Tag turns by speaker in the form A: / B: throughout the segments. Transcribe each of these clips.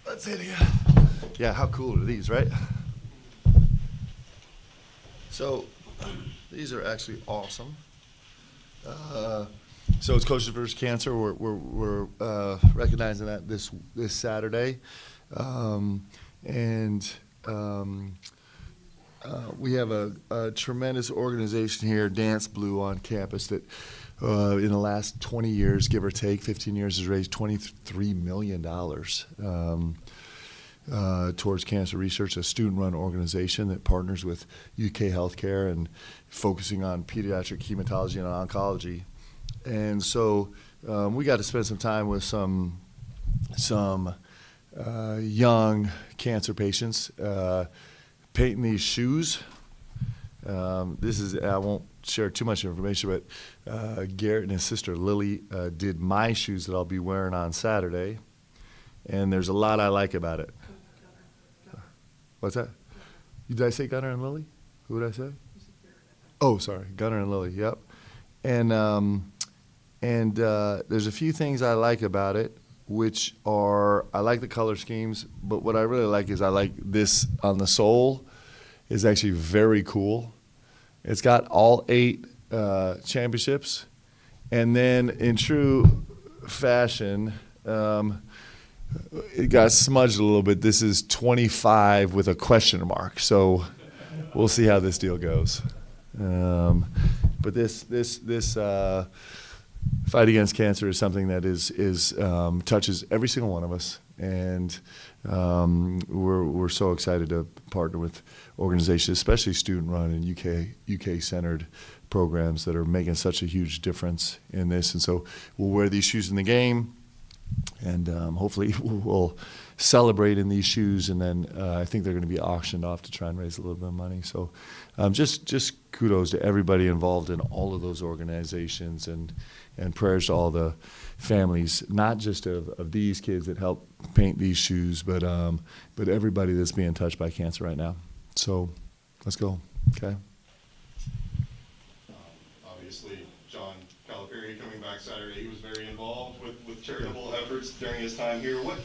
A: Let's hit again. Yeah, how cool are these, right? So these are actually awesome. So it's Coaches vs. Cancer. We're recognizing that this Saturday, and we have a tremendous organization here, Dance Blue, on campus that in the last 20 years, give or take, 15 years, has raised $23 million towards cancer research, a student-run organization that partners with UK Healthcare and focusing on pediatric hematology and oncology. And so we got to spend some time with some young cancer patients painting these shoes. This is, I won't share too much information, but Garrett and his sister Lily did my shoes that I'll be wearing on Saturday, and there's a lot I like about it. What's that? Did I say Gunnar and Lily? Who did I say? Oh, sorry, Gunnar and Lily. Yep. And there's a few things I like about it, which are, I like the color schemes, but what I really like is I like this on the sole is actually very cool. It's got all 8 championships, and then in true fashion, it got smudged a little bit. This is 25 with a question mark, so we'll see how this deal goes. But this fight against cancer is something that is touches every single one of us, and we're so excited to partner with organizations, especially student-run and UK-centered programs that are making such a huge difference in this. And so we'll wear these shoes in the game, and hopefully we'll celebrate in these shoes, and then I think they're going to be auctioned off to try and raise a little bit of money. So just kudos to everybody involved in all of those organizations, and prayers to all the families, not just of these kids that help paint these shoes, but everybody that's being touched by cancer right now. So let's go, okay?
B: Obviously, John Calipari coming back Saturday, he was very involved with charitable efforts during his time here. What,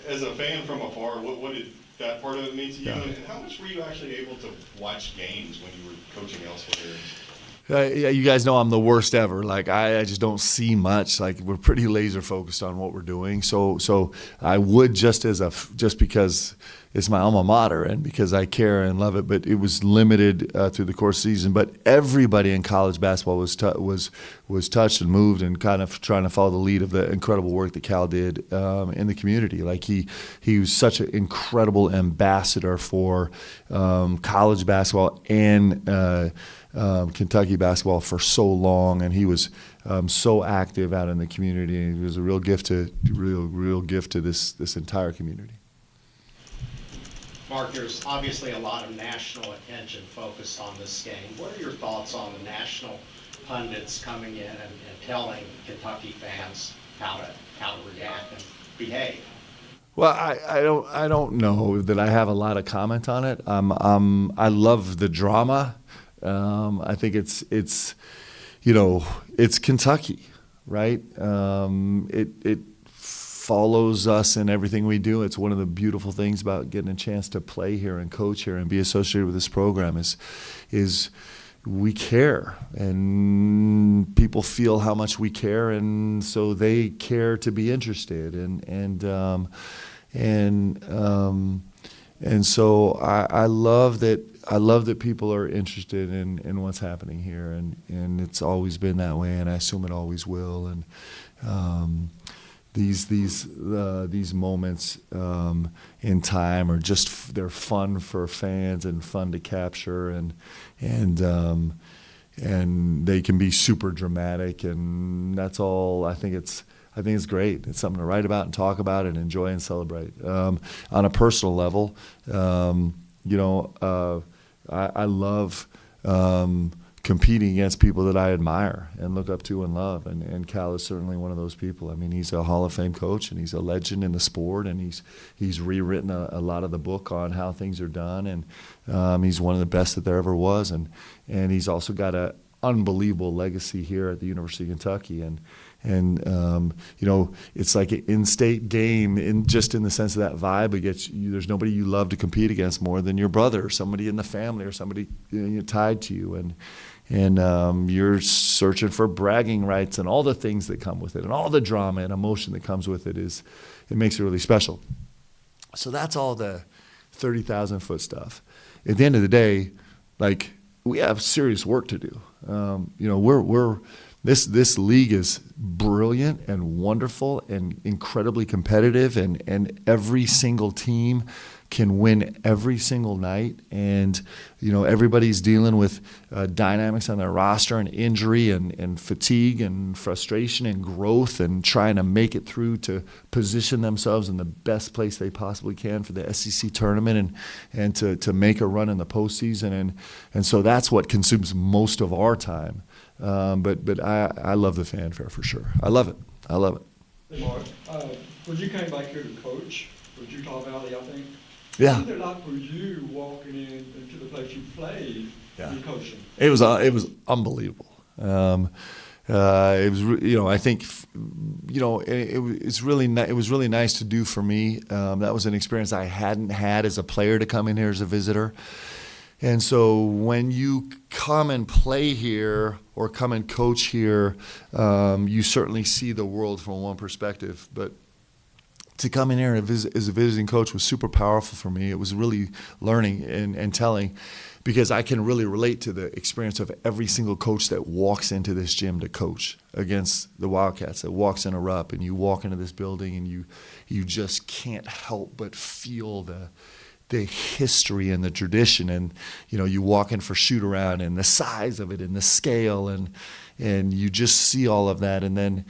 B: as a fan from afar, what did that part of it mean to you?
A: Yeah.
B: And how much were you actually able to watch games when you were coaching elsewhere?
A: Yeah, you guys know I'm the worst ever. Like I just don't see much. Like we're pretty laser focused on what we're doing. So I would just because it's my alma mater and because I care and love it. But it was limited through the course of the season. But everybody in college basketball was touched and moved and kind of trying to follow the lead of the incredible work that Cal did in the community. Like he was such an incredible ambassador for college basketball and Kentucky basketball for so long, and he was so active out in the community, and he was a real gift to this entire community.
C: Mark, there's obviously a lot of national attention focused on this game. What are your thoughts on the national pundits coming in and telling Kentucky fans how to react and behave?
A: Well, I don't know that I have a lot of comment on it. I love the drama. I think it's Kentucky, right? It follows us in everything we do. It's one of the beautiful things about getting a chance to play here and coach here and be associated with this program is we care, and people feel how much we care, and so they care to be interested, and so I love that. I love that people are interested in what's happening here, and it's always been that way, and I assume it always will. And these moments in time are just they're fun for fans and fun to capture, and they can be super dramatic, and that's all. I think it's great. It's something to write about and talk about and enjoy and celebrate. On a personal level, I love competing against people that I admire and look up to and love, and Cal is certainly one of those people. I mean, he's a Hall of Fame coach, and he's a legend in the sport, and he's rewritten a lot of the book on how things are done, and he's one of the best that there ever was, and he's also got unbelievable legacy here at the University of Kentucky, and it's like an in-state game in the sense of that vibe. It gets you, there's nobody you love to compete against more than your brother or somebody in the family or somebody tied to you, and you're searching for bragging rights and all the things that come with it, and all the drama and emotion that comes with it makes it really special. So that's all the 30,000-foot stuff. At the end of the day, like, we have serious work to do. This league is brilliant and wonderful and incredibly competitive, and every single team can win every single night, and everybody's dealing with dynamics on their roster and injury and fatigue and frustration and growth, and trying to make it through to position themselves in the best place they possibly can for the SEC tournament and to make a run in the postseason, and so that's what consumes most of our time. But I love the fanfare for sure. I love it.
D: Hey Mark, when you came back here to coach for Utah Valley, I think.
A: Yeah.
D: What was it like for you walking into the place you played and coaching?
A: It was unbelievable. It was, I think, it was really nice to do for me. That was an experience I hadn't had as a player, to come in here as a visitor. And so when you come and play here or come and coach here, you certainly see the world from one perspective. But to come in here as a visiting coach was super powerful for me. It was really learning and telling, because I can really relate to the experience of every single coach that walks into this gym to coach against the Wildcats, that walks into Rupp, and you walk into this building and you just can't help but feel the history and the tradition, and you walk in for shoot around, and the size of it and the scale, and you just see all of that, and then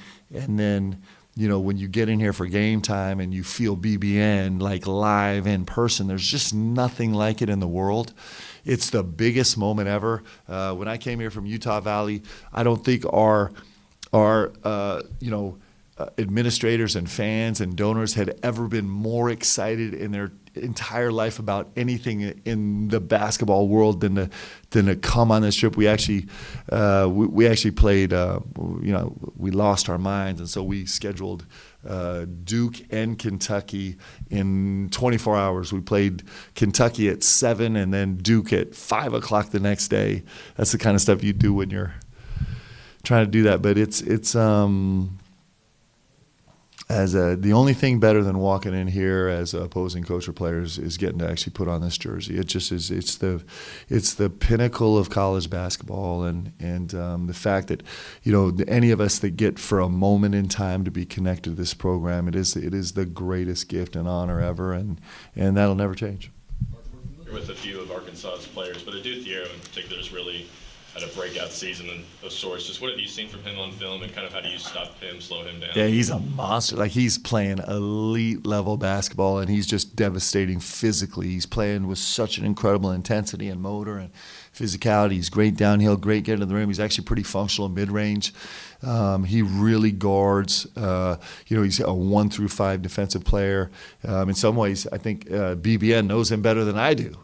A: when you get in here for game time and you feel BBN like live in person, there's just nothing like it in the world. It's the biggest moment ever. When I came here from Utah Valley, I don't think our administrators and fans and donors had ever been more excited in their entire life about anything in the basketball world than to come on this trip. We actually played. We lost our minds, and so we scheduled Duke and Kentucky in 24 hours. We played Kentucky at 7 and then Duke at 5 o'clock the next day. That's the kind of stuff you do when you're trying to do that. But it's the only thing better than walking in here as an opposing coach or players is getting to actually put on this jersey. It just is. It's the pinnacle of college basketball, and the fact that any of us that get for a moment in time to be connected to this program, it is the greatest gift and honor ever, and that'll never change.
E: You're with a few of Arkansas's players, but Adu Thiero in particular has really had a breakout season of sorts. Just what have you seen from him on film, and kind of how do you stop him, slow him down?
A: Yeah, he's a monster. Like, he's playing elite level basketball, and he's just devastating physically. He's playing with such an incredible intensity and motor and physicality. He's great downhill, great getting to the rim. He's actually pretty functional in mid-range. He really guards. He's a 1 through 5 defensive player. In some ways, I think BBN knows him better than I do.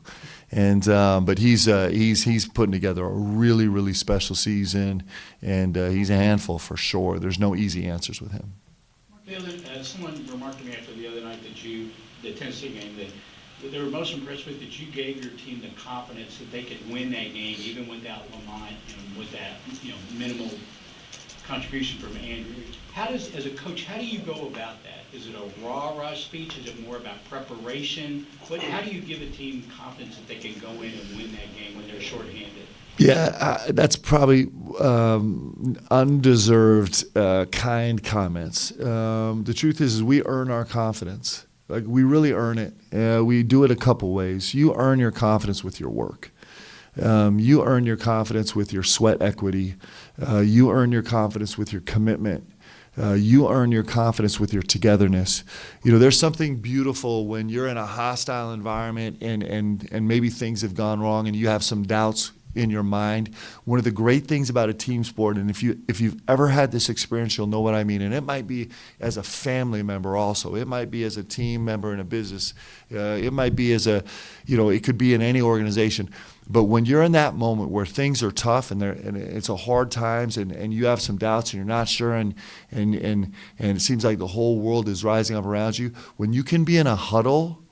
A: And but he's putting together a really, really special season, and he's a handful for sure. There's no easy answers with him.
F: Someone remarked to me after the other night the Tennessee game, that they were most impressed with that you gave your team the confidence that they could win that game even without Lamont and with that minimal contribution from Andrew. As a coach, how do you go about that? Is it a rah-rah speech? Is it more about preparation? How do you give a team confidence that they can go in and win that game when they're shorthanded?
A: Yeah, that's probably undeserved kind comments. The truth is we earn our confidence. Like, we really earn it. We do it a couple ways. You earn your confidence with your work. You earn your confidence with your sweat equity. You earn your confidence with your commitment. You earn your confidence with your togetherness. There's something beautiful when you're in a hostile environment and maybe things have gone wrong and you have some doubts in your mind. One of the great things about a team sport, and if you've ever had this experience, you'll know what I mean. And it might be as a family member also. It might be as a team member in a business. It might be it could be in any organization. But when you're in that moment where things are tough and it's a hard times and you have some doubts and you're not sure and it seems like the whole world is rising up around you, when you can be in a huddle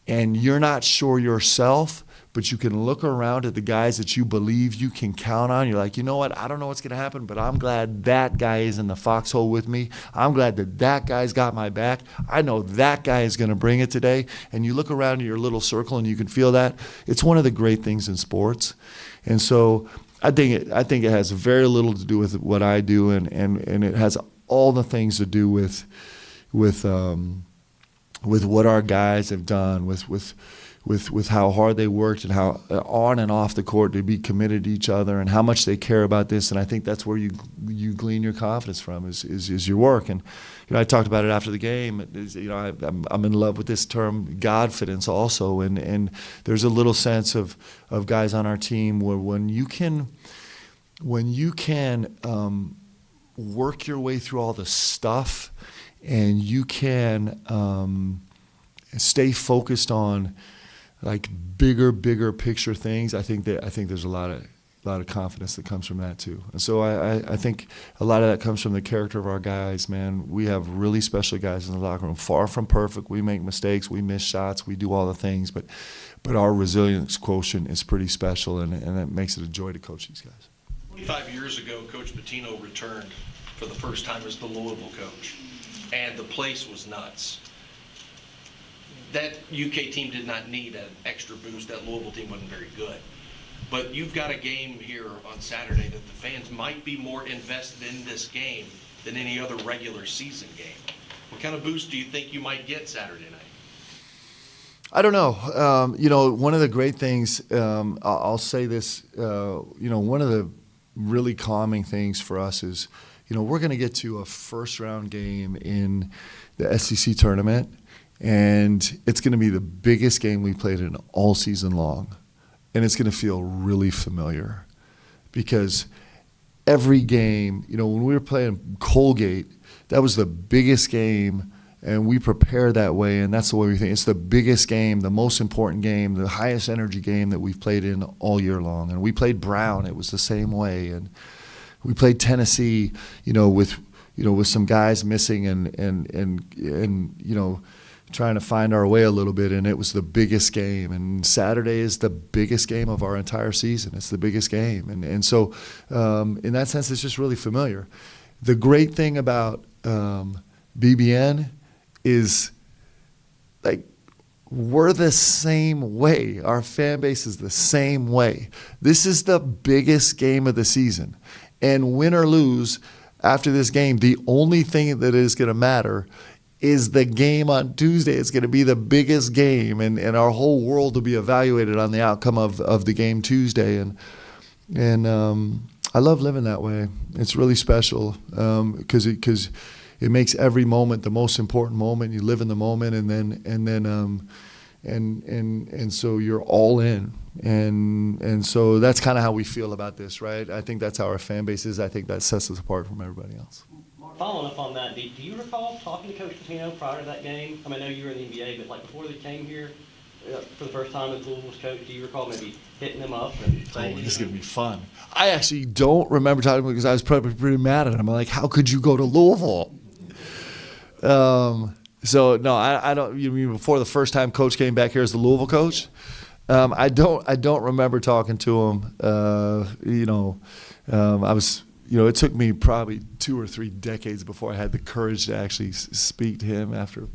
A: and you're not sure yourself, but you can look around at the guys that you believe you can count on. You're like, you know what? I don't know what's going to happen, but I'm glad that guy is in the foxhole with me. I'm glad that guy's got my back. I know that guy is going to bring it today. And you look around in your little circle and you can feel that. It's one of the great things in sports. And so I think it has very little to do with what I do, and it has all the things to do with what our guys have done, with how hard they worked and how on and off the court to be committed to each other and how much they care about this. And I think that's where you glean your confidence from is your work. And I talked about it after the game. I'm in love with this term Godfidence also. And there's a little sense of guys on our team where when you can work your way through all the stuff and you can stay focused on like bigger picture things, I think there's a lot of confidence that comes from that too. And so I think a lot of that comes from the character of our guys, man. We have really special guys in the locker room, far from perfect. We make mistakes, we miss shots, we do all the things, but our resilience quotient is pretty special, and it makes it a joy to coach these guys.
G: 25 years ago, Coach Pitino returned for the first time as the Louisville coach, and the place was nuts. That UK team did not need an extra boost. That Louisville team wasn't very good. But you've got a game here on Saturday that the fans might be more invested in this game than any other regular season game. What kind of boost do you think you might get Saturday night?
A: I don't know. One of the great things, I'll say this, one of the really calming things for us is, we're going to get to a first-round game in the SEC tournament, and it's going to be the biggest game we played in all season long. And it's going to feel really familiar because every game, when we were playing Colgate, that was the biggest game, and we prepare that way, and that's the way we think. It's the biggest game, the most important game, the highest energy game that we've played in all year long. And we played Brown, it was the same way. And we played Tennessee, with some guys missing and trying to find our way a little bit, and it was the biggest game. And Saturday is the biggest game of our entire season. It's the biggest game. And so in that sense, it's just really familiar. The great thing about BBN is, like, we're the same way. Our fan base is the same way. This is the biggest game of the season. And win or lose after this game, the only thing that is going to matter is the game on Tuesday. It's going to be the biggest game, and our whole world will be evaluated on the outcome of the game Tuesday. And I love living that way. It's really special because it makes every moment the most important moment. You live in the moment, and so you're all in. And so that's kind of how we feel about this, right? I think that's how our fan base is. I think that sets us apart from everybody else.
H: Following up on that, do you recall talking to Coach Pitino prior to that game? I mean, I know you were in the NBA, but like before they came here for the first time as Louisville's coach, do you recall maybe hitting them up and saying,
A: this is going to be fun. I actually don't remember talking to him because I was probably pretty mad at him. I'm like, how could you go to Louisville? So no, I don't. You mean before the first time Coach came back here as the Louisville coach? I don't remember talking to him. I was. It took me probably 2 or 3 decades before I had the courage to actually speak to him after.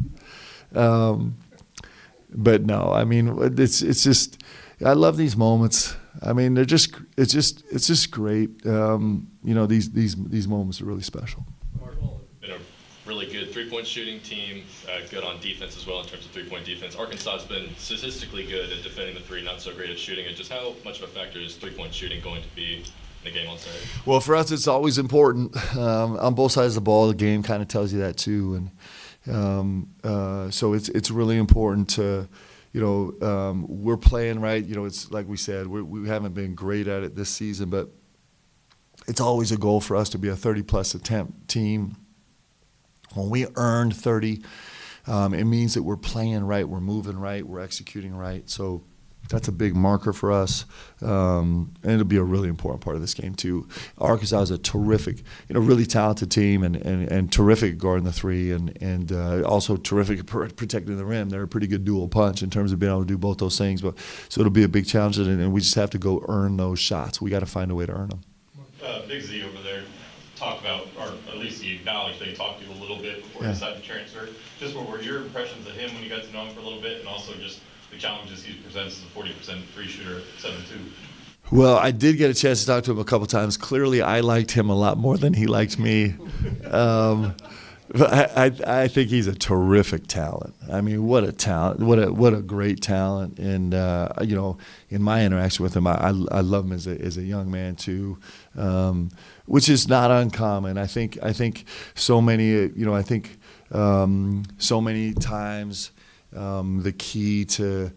A: But no, I mean, it's just, I love these moments. I mean, it's just great. These moments are really special.
E: Been a really good three-point shooting team, good on defense as well in terms of three-point defense. Arkansas has been statistically good at defending the three, not so great at shooting it. Just how much of a factor is three-point shooting going to be the game on Saturday?
A: Well, for us, it's always important on both sides of the ball. The game kind of tells you that too, and so it's really important to, we're playing right. It's like we said, we haven't been great at it this season, but it's always a goal for us to be a 30-plus attempt team. When we earned 30, it means that we're playing right, we're moving right, we're executing right. So That's a big marker for us, and it'll be a really important part of this game too. Arkansas is a terrific, really talented team, and terrific at guarding the three, and also terrific at protecting the rim. They're a pretty good dual punch in terms of being able to do both those things. But so it'll be a big challenge, and we just have to go earn those shots. We got to find a way to earn them.
E: Big Z over there talked about, or at least he acknowledged that he talked to you a little bit before he decided to transfer. Just what were your impressions of him when you got to know him for a little bit, and also just the challenges he presents as a 40% free shooter at 7'2"?
A: Well, I did get a chance to talk to him a couple times. Clearly, I liked him a lot more than he liked me. But I think he's a terrific talent. I mean, what a talent! What a great talent! And in my interaction with him, I love him as a young man too, which is not uncommon. I think so many so many times the key to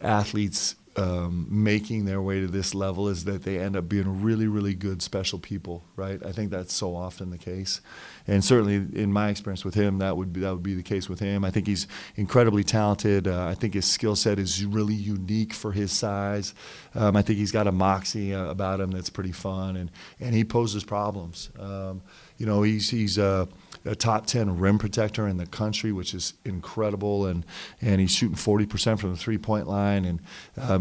A: athletes making their way to this level is that they end up being really, really good special people, right? I think that's so often the case, and certainly in my experience with him, that would be the case with him. I think he's incredibly talented. I think his skill set is really unique for his size. I think he's got a moxie about him that's pretty fun, and he poses problems. He's a top 10 rim protector in the country, which is incredible, and he's shooting 40% from the 3-point line, and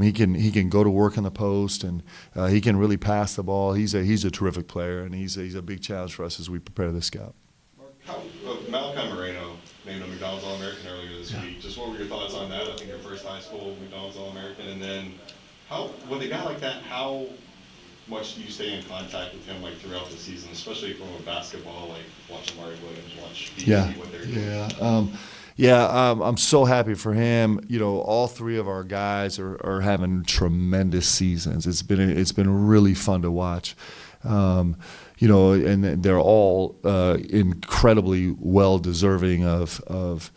A: he can go to work in the post, and he can really pass the ball. He's a terrific player, and he's a big challenge for us as we prepare this scout.
B: Malachi Moreno named a McDonald's All-American earlier this week. Just what were your thoughts on that? I think your first high school McDonald's All-American, and then with a guy like that, how much do you stay in contact with him throughout the season, especially from a basketball, watch Amari Williams, watch BC, what they're doing?
A: I'm so happy for him. All three of our guys are having tremendous seasons. It's been really fun to watch. And they're all incredibly well deserving of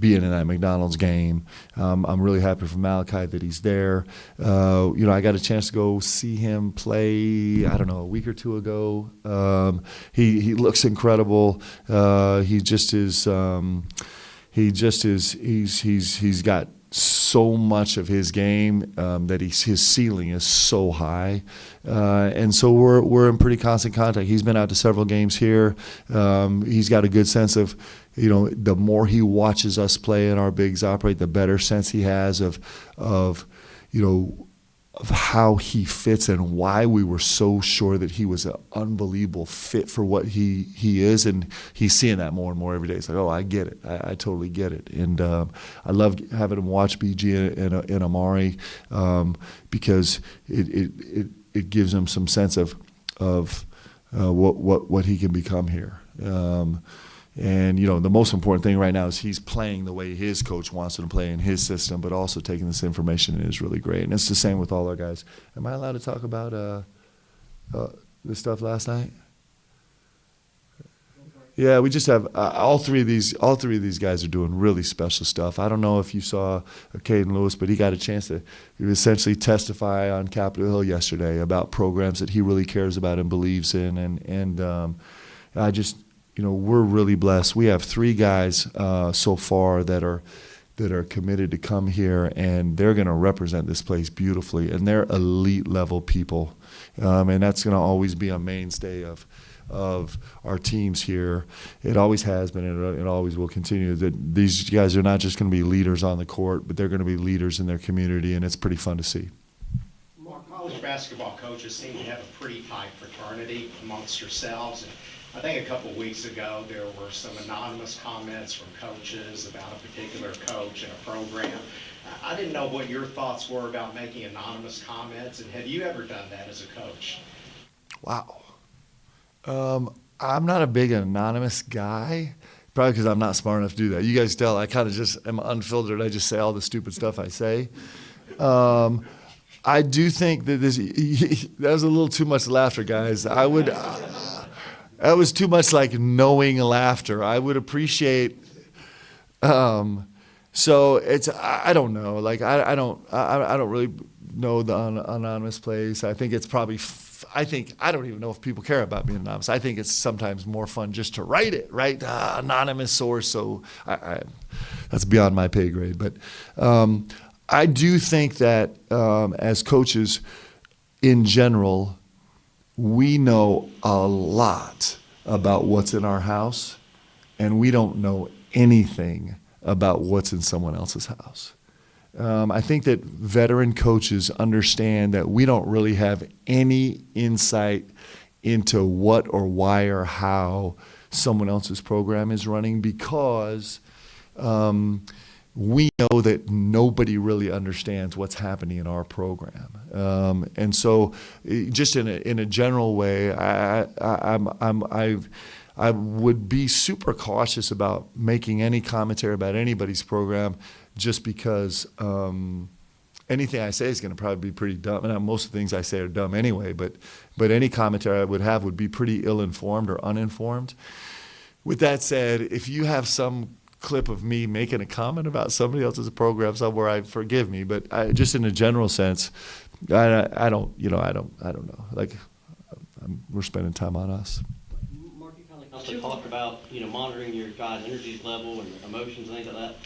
A: being in that McDonald's game. I'm really happy for Malachi that he's there. I got a chance to go see him play, I don't know, a week or two ago. He looks incredible. He's got so much of his game that his ceiling is so high, and so we're in pretty constant contact. He's been out to several games here. He's got a good sense of, the more he watches us play and our bigs operate, the better sense he has of how he fits and why we were so sure that he was an unbelievable fit for what he is, and he's seeing that more and more every day. It's like, oh, I get it. I totally get it. And I love having him watch BG and Amari because it gives him some sense of what he can become here. And, the most important thing right now is he's playing the way his coach wants him to play in his system, but also taking this information is really great. And it's the same with all our guys. Am I allowed to talk about the stuff last night? Yeah, we just have all three of these guys are doing really special stuff. I don't know if you saw Caden Lewis, but he got a chance to essentially testify on Capitol Hill yesterday about programs that he really cares about and believes in. And I just, we're really blessed. We have 3 guys so far that are committed to come here, and they're going to represent this place beautifully. And they're elite level people, and that's going to always be a mainstay of our teams here. It always has been, and it always will continue. That these guys are not just going to be leaders on the court, but they're going to be leaders in their community, and it's pretty fun to see.
C: College basketball coaches seem to have a pretty tight fraternity amongst yourselves. And I think a couple weeks ago there were some anonymous comments from coaches about a particular coach and a program. I didn't know what your thoughts were about making anonymous comments, and have you ever done that as a coach?
A: Wow. I'm not a big anonymous guy, probably because I'm not smart enough to do that. You guys tell I kind of just am unfiltered. I just say all the stupid stuff I say. I do think that that was a little too much laughter, guys. That was too much knowing laughter. I would appreciate. So it's I don't know. I don't really know the anonymous place. I think it's probably. I don't even know if people care about being anonymous. I think it's sometimes more fun just to write it, right? Anonymous source. So that's beyond my pay grade. But I do think that as coaches in general, we know a lot about what's in our house, and we don't know anything about what's in someone else's house. I think that veteran coaches understand that we don't really have any insight into what or why or how someone else's program is running, because we know that nobody really understands what's happening in our program. And so just in a general way, I would be super cautious about making any commentary about anybody's program, just because anything I say is going to probably be pretty dumb. And most of the things I say are dumb anyway, but any commentary I would have would be pretty ill-informed or uninformed. With that said, if you have some clip of me making a comment about somebody else's program somewhere, forgive me, but just in a general sense, I don't know. Like, we're spending time on us.
H: Mark, you kind of also talked about, monitoring your guys' energy level and emotions and things like that.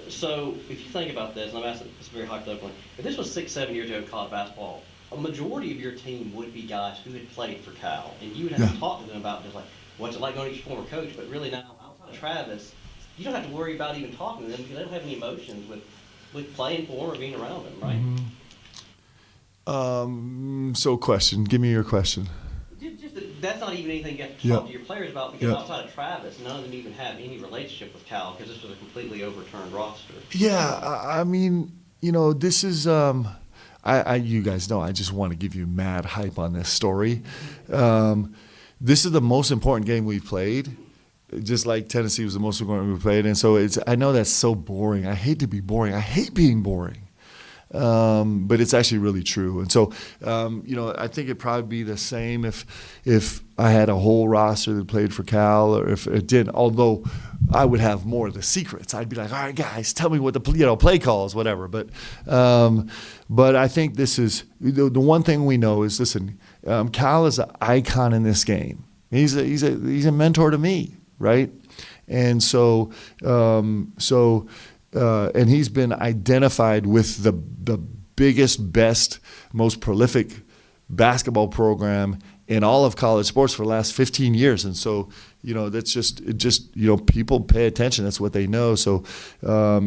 H: So if you think about this, and I'm asking this very hypothetically, if this was 6-7 years ago in college basketball, a majority of your team would be guys who had played for Cal, and you would have to talk to them about just like, what's it like going to your former coach? But really now, outside of Travis, you don't have to worry about even talking to them because they don't have any emotions with playing for them or being around them, right?
A: So question, give me your question.
H: That's not even anything you have to talk to your players about, because outside of Travis, none of them even have any relationship with Cal, because this was a completely overturned roster.
A: Yeah, I mean, this is, you guys know I just want to give you mad hype on this story. This is the most important game we've played, just like Tennessee was the most important we played. And so I know that's so boring. I hate to be boring. I hate being boring. But it's actually really true. And so, I think it'd probably be the same if I had a whole roster that played for Cal, or if it didn't, although I would have more of the secrets. I'd be like, all right, guys, tell me what the play calls, whatever. But I think this is, the one thing we know is, listen, Cal is an icon in this game. He's a mentor to me, right? And so, and he's been identified with the biggest, best, most prolific basketball program in all of college sports for the last 15 years. And so, that's just people pay attention. That's what they know. So I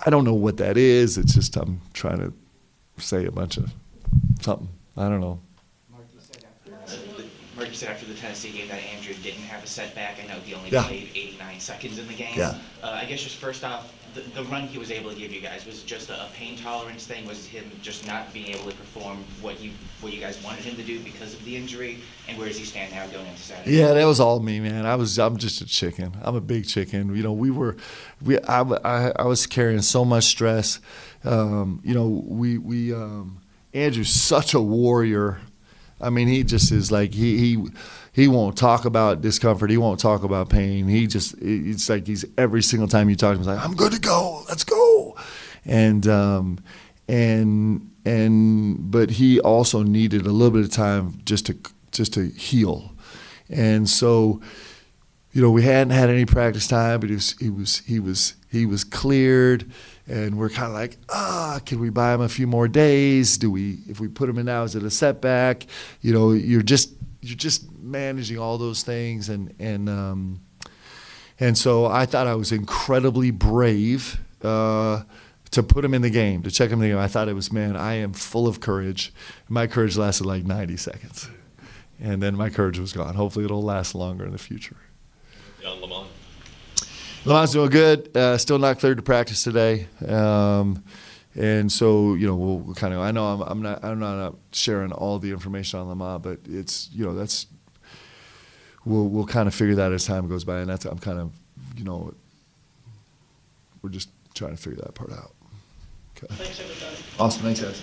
A: don't know what that is. It's just I'm trying to say a bunch of something. I don't know.
I: Mark, you said after the Tennessee game that Andrew didn't have a setback. I know he only
A: Yeah.
I: played 89 seconds in the game.
A: Yeah.
I: I guess just first off, the run he was able to give you guys, was it just a pain tolerance thing? Was him just not being able to perform what you guys wanted him to do because of the injury? And where does he stand now going into Saturday?
A: Yeah, that was all me, man. I'm just a chicken. I'm a big chicken. I was carrying so much stress. Andrew's such a warrior. I mean, he just is like, he won't talk about discomfort. He won't talk about pain. It's like he's, every single time you talk to him, he's like, I'm good to go. Let's go. But he also needed a little bit of time just to heal. And so, we hadn't had any practice time, but he was cleared. And we're kind of like, can we buy him a few more days? If we put him in now, is it a setback? You're just managing all those things, and so I thought I was incredibly brave to put him in the game, to check him in the game. I thought it was, man, I am full of courage. My courage lasted like 90 seconds, and then my courage was gone. Hopefully, it'll last longer in the future.
E: Yeah, Lamont.
A: Lamont's doing good. Still not cleared to practice today, and so we'll kind of. I know I'm not sharing all the information on Lamont, but it's that's. We'll kind of figure that as time goes by, and I'm kind of we're just trying to figure that part out. Okay.
H: Thanks, everybody.
A: Awesome. Thanks, guys.